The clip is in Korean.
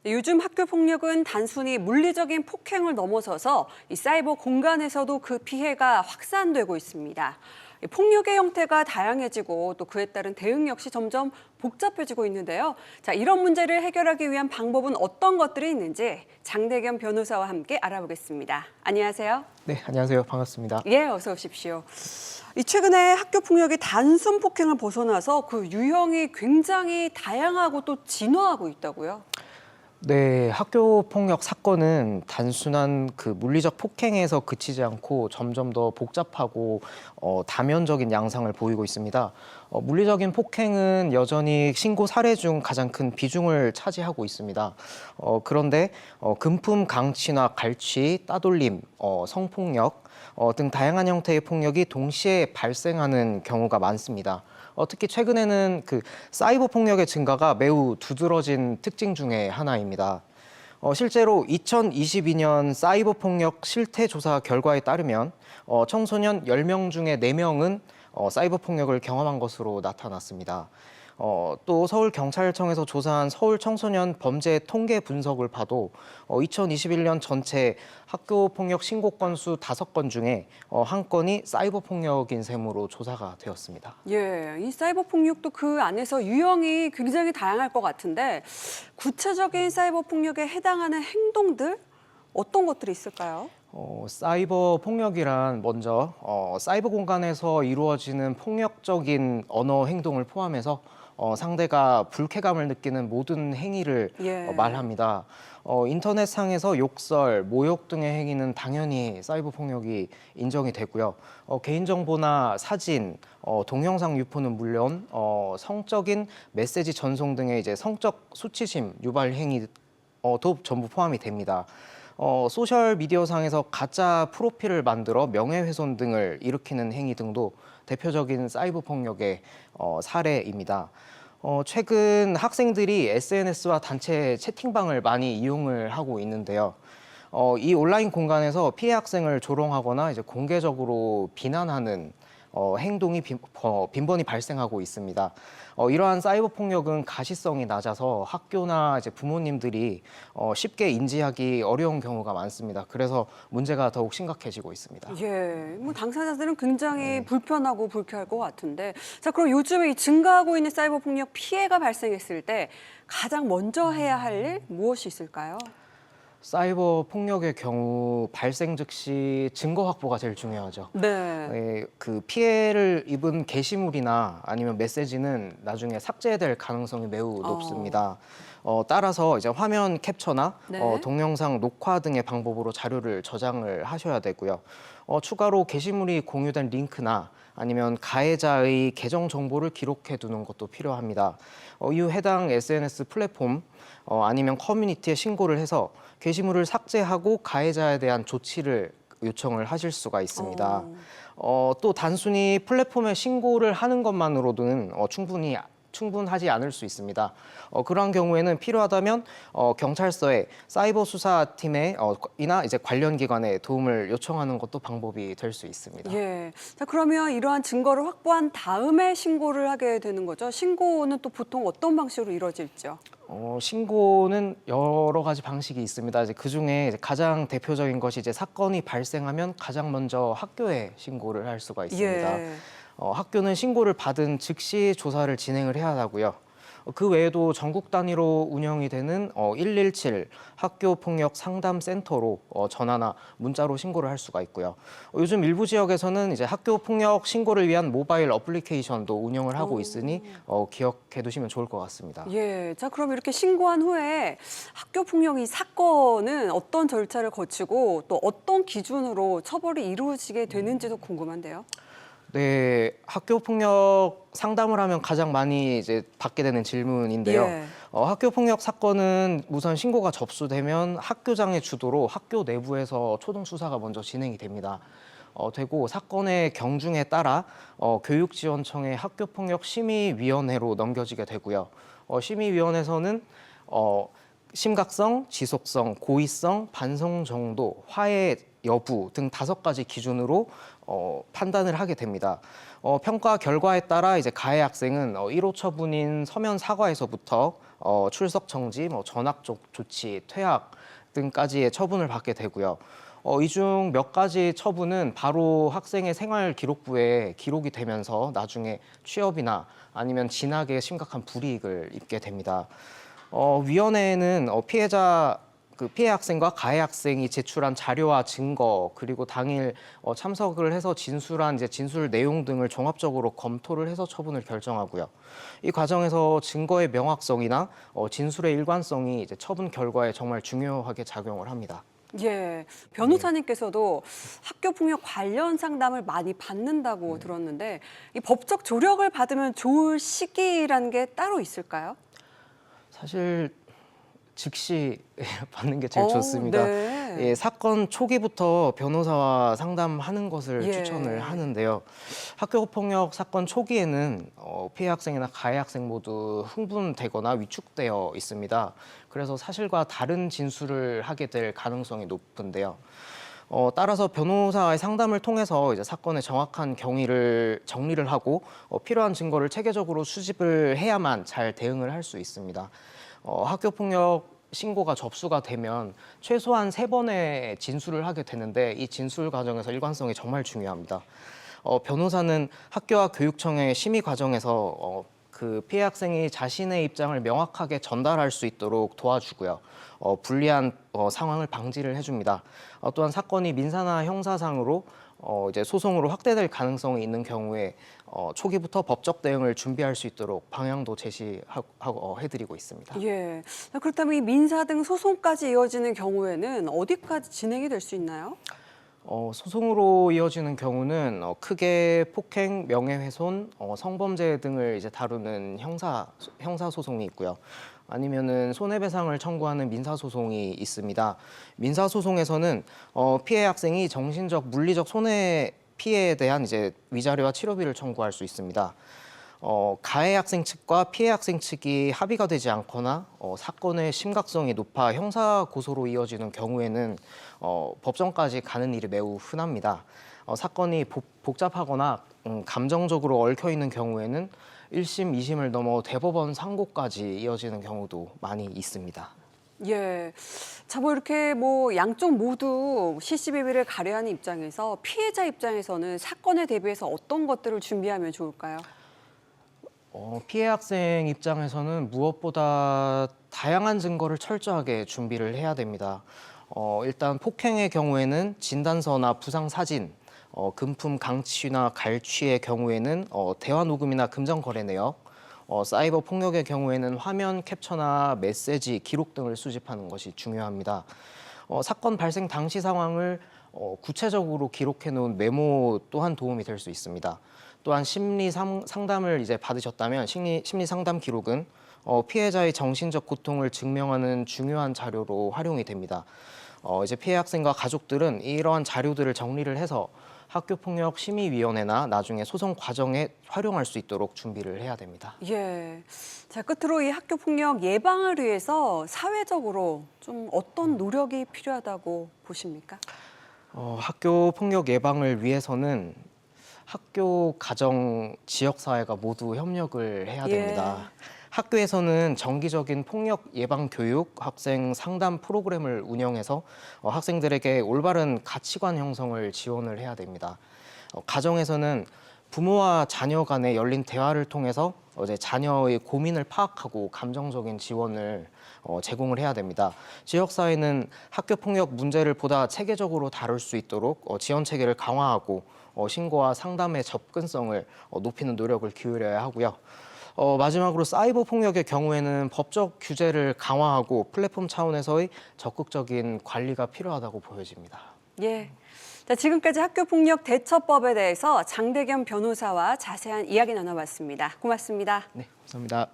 요즘 학교 폭력은 단순히 물리적인 폭행을 넘어서서 이 사이버 공간에서도 그 피해가 확산되고 있습니다. 이 폭력의 형태가 다양해지고 또 그에 따른 대응 역시 점점 복잡해지고 있는데요. 자, 이런 문제를 해결하기 위한 방법은 어떤 것들이 있는지 장대겸 변호사와 함께 알아보겠습니다. 안녕하세요. 네, 안녕하세요. 반갑습니다. 예, 어서 오십시오. 이 최근에 학교 폭력이 단순 폭행을 벗어나서 그 유형이 굉장히 다양하고 또 진화하고 있다고요? 네, 학교 폭력 사건은 단순한 그 물리적 폭행에서 그치지 않고 점점 더 복잡하고 다면적인 양상을 보이고 있습니다. 물리적인 폭행은 여전히 신고 사례 중 가장 큰 비중을 차지하고 있습니다. 그런데 금품 강취나 갈취, 따돌림, 성폭력 등 다양한 형태의 폭력이 동시에 발생하는 경우가 많습니다. 특히 최근에는 그 사이버 폭력의 증가가 매우 두드러진 특징 중에 하나입니다. 실제로 2022년 사이버 폭력 실태 조사 결과에 따르면 청소년 10명 중에 4명은 사이버 폭력을 경험한 것으로 나타났습니다. 또 서울경찰청에서 조사한 서울 청소년 범죄 통계 분석을 봐도 2021년 전체 학교 폭력 신고 건수 5건 중에 1건이 사이버 폭력인 셈으로 조사가 되었습니다. 예, 이 사이버 폭력도 그 안에서 유형이 굉장히 다양할 것 같은데 구체적인 사이버 폭력에 해당하는 행동들 어떤 것들이 있을까요? 사이버 폭력이란 먼저 사이버 공간에서 이루어지는 폭력적인 언어 행동을 포함해서 상대가 불쾌감을 느끼는 모든 행위를 예. 말합니다. 인터넷상에서 욕설, 모욕 등의 행위는 당연히 사이버 폭력이 인정이 되고요. 개인정보나 사진, 동영상 유포는 물론 성적인 메시지 전송 등의 이제 성적 수치심 유발 행위도 전부 포함이 됩니다. 소셜 미디어상에서 가짜 프로필을 만들어 명예훼손 등을 일으키는 행위 등도 대표적인 사이버 폭력의 사례입니다. 최근 학생들이 SNS와 단체 채팅방을 많이 이용을 하고 있는데요. 이 온라인 공간에서 피해 학생을 조롱하거나 이제 공개적으로 비난하는 행동이 빈번히 발생하고 있습니다. 이러한 사이버 폭력은 가시성이 낮아서 학교나 이제 부모님들이 쉽게 인지하기 어려운 경우가 많습니다. 그래서 문제가 더욱 심각해지고 있습니다. 예, 뭐 당사자들은 굉장히 불편하고 불쾌할 것 같은데 자, 그럼 요즘에 이 증가하고 있는 사이버 폭력 피해가 발생했을 때 가장 먼저 해야 할 일 무엇이 있을까요? 사이버 폭력의 경우 발생 즉시 증거 확보가 제일 중요하죠. 네. 그 피해를 입은 게시물이나 아니면 메시지는 나중에 삭제될 가능성이 매우 높습니다. 따라서 이제 화면 캡처나 네. 동영상 녹화 등의 방법으로 자료를 저장을 하셔야 되고요. 추가로 게시물이 공유된 링크나 아니면 가해자의 계정 정보를 기록해 두는 것도 필요합니다. 이후 해당 SNS 플랫폼 아니면 커뮤니티에 신고를 해서 게시물을 삭제하고 가해자에 대한 조치를 요청을 하실 수가 있습니다. 또 단순히 플랫폼에 신고를 하는 것만으로는 충분하지 않을 수 있습니다. 그러한 경우에는 필요하다면 경찰서에 사이버 수사팀에 이나 이제 관련 기관에 도움을 요청하는 것도 방법이 될 수 있습니다. 예. 자, 그러면 이러한 증거를 확보한 다음에 신고를 하게 되는 거죠. 신고는 또 보통 어떤 방식으로 이루어질죠? 신고는 여러 가지 방식이 있습니다. 이제 그중에 이제 가장 대표적인 것이 이제 사건이 발생하면 가장 먼저 학교에 신고를 할 수가 있습니다. 예. 학교는 신고를 받은 즉시 조사를 진행을 해야 하고요. 그 외에도 전국 단위로 운영이 되는 117 학교 폭력 상담 센터로 전화나 문자로 신고를 할 수가 있고요. 요즘 일부 지역에서는 이제 학교 폭력 신고를 위한 모바일 어플리케이션도 운영을 하고 있으니 기억해 두시면 좋을 것 같습니다. 예. 자, 그럼 이렇게 신고한 후에 학교 폭력 이 사건은 어떤 절차를 거치고 또 어떤 기준으로 처벌이 이루어지게 되는지도 궁금한데요. 네, 학교 폭력 상담을 하면 가장 많이 이제 받게 되는 질문인데요. 예. 학교 폭력 사건은 우선 신고가 접수되면 학교장의 주도로 학교 내부에서 초동 수사가 먼저 진행이 됩니다. 되고 사건의 경중에 따라 교육지원청의 학교폭력 심의위원회로 넘겨지게 되고요. 심의위원회에서는 심각성, 지속성, 고의성, 반성 정도, 화해 여부 등 5가지 기준으로 판단을 하게 됩니다. 평가 결과에 따라 이제 가해 학생은 1호 처분인 서면 사과에서부터 출석 정지, 전학 조치, 퇴학 등까지의 처분을 받게 되고요. 이 중 몇 가지 처분은 바로 학생의 생활 기록부에 기록이 되면서 나중에 취업이나 아니면 진학에 심각한 불이익을 입게 됩니다. 위원회는 피해 학생과 가해 학생이 제출한 자료와 증거 그리고 당일 참석을 해서 진술한 진술 내용 등을 종합적으로 검토를 해서 처분을 결정하고요. 이 과정에서 증거의 명확성이나 진술의 일관성이 처분 결과에 정말 중요하게 작용을 합니다. 예, 변호사님께서도 학교 폭력 관련 상담을 많이 받는다고 들었는데 이 법적 조력을 받으면 좋을 시기라는 게 따로 있을까요? 사실 즉시 받는 게 제일 좋습니다. 네. 예, 사건 초기부터 변호사와 상담하는 것을 예. 추천을 하는데요. 학교 폭력 사건 초기에는 피해 학생이나 가해 학생 모두 흥분되거나 위축되어 있습니다. 그래서 사실과 다른 진술을 하게 될 가능성이 높은데요. 따라서 변호사의 상담을 통해서 사건의 정확한 경위를 정리를 하고 필요한 증거를 체계적으로 수집을 해야만 잘 대응을 할 수 있습니다. 학교 폭력 신고가 접수가 되면 최소한 3번의 진술을 하게 되는데 이 진술 과정에서 일관성이 정말 중요합니다. 변호사는 학교와 교육청의 심의 과정에서 그 피해 학생이 자신의 입장을 명확하게 전달할 수 있도록 도와주고요. 불리한 상황을 방지를 해줍니다. 또한 사건이 민사나 형사상으로 소송으로 확대될 가능성이 있는 경우에 초기부터 법적 대응을 준비할 수 있도록 방향도 제시하고 해드리고 있습니다. 예. 그렇다면 이 민사 등 소송까지 이어지는 경우에는 어디까지 진행이 될 수 있나요? 소송으로 이어지는 경우는 크게 폭행, 명예훼손, 성범죄 등을 다루는 형사 소송이 있고요. 아니면은 손해배상을 청구하는 민사소송이 있습니다. 민사소송에서는 피해 학생이 정신적, 물리적 손해 피해에 대한 위자료와 치료비를 청구할 수 있습니다. 가해 학생 측과 피해 학생 측이 합의가 되지 않거나 사건의 심각성이 높아 형사 고소로 이어지는 경우에는 법정까지 가는 일이 매우 흔합니다. 사건이 복잡하거나 감정적으로 얽혀 있는 경우에는 1심, 2심을 넘어 대법원 상고까지 이어지는 경우도 많이 있습니다. 예. 자, 이렇게 양쪽 모두 시시비비를 가려하는 입장에서 피해자 입장에서는 사건에 대비해서 어떤 것들을 준비하면 좋을까요? 피해 학생 입장에서는 무엇보다 다양한 증거를 철저하게 준비를 해야 됩니다. 일단 폭행의 경우에는 진단서나 부상 사진, 금품 강취나 갈취의 경우에는 대화 녹음이나 금전 거래 내역, 사이버 폭력의 경우에는 화면 캡처나 메시지, 기록 등을 수집하는 것이 중요합니다. 사건 발생 당시 상황을 구체적으로 기록해 놓은 메모 또한 도움이 될 수 있습니다. 또한 심리 상담을 받으셨다면 심리 상담 기록은 피해자의 정신적 고통을 증명하는 중요한 자료로 활용이 됩니다. 피해 학생과 가족들은 이러한 자료들을 정리를 해서 학교폭력 심의위원회나 나중에 소송 과정에 활용할 수 있도록 준비를 해야 됩니다. 예. 자, 끝으로 이 학교 폭력 예방을 위해서 사회적으로 좀 어떤 노력이 필요하다고 보십니까? 학교 폭력 예방을 위해서는 학교, 가정, 지역사회가 모두 협력을 해야 됩니다. 학교에서는 정기적인 폭력 예방 교육, 학생 상담 프로그램을 운영해서 학생들에게 올바른 가치관 형성을 지원을 해야 됩니다. 가정에서는 부모와 자녀 간의 열린 대화를 통해서 자녀의 고민을 파악하고 감정적인 지원을 제공을 해야 됩니다. 지역사회는 학교폭력 문제를 보다 체계적으로 다룰 수 있도록 지원 체계를 강화하고 신고와 상담의 접근성을 높이는 노력을 기울여야 하고요. 마지막으로 사이버 폭력의 경우에는 법적 규제를 강화하고 플랫폼 차원에서의 적극적인 관리가 필요하다고 보여집니다. 예. 자, 지금까지 학교폭력 대처법에 대해서 장대겸 변호사와 자세한 이야기 나눠봤습니다. 고맙습니다. 네, 감사합니다.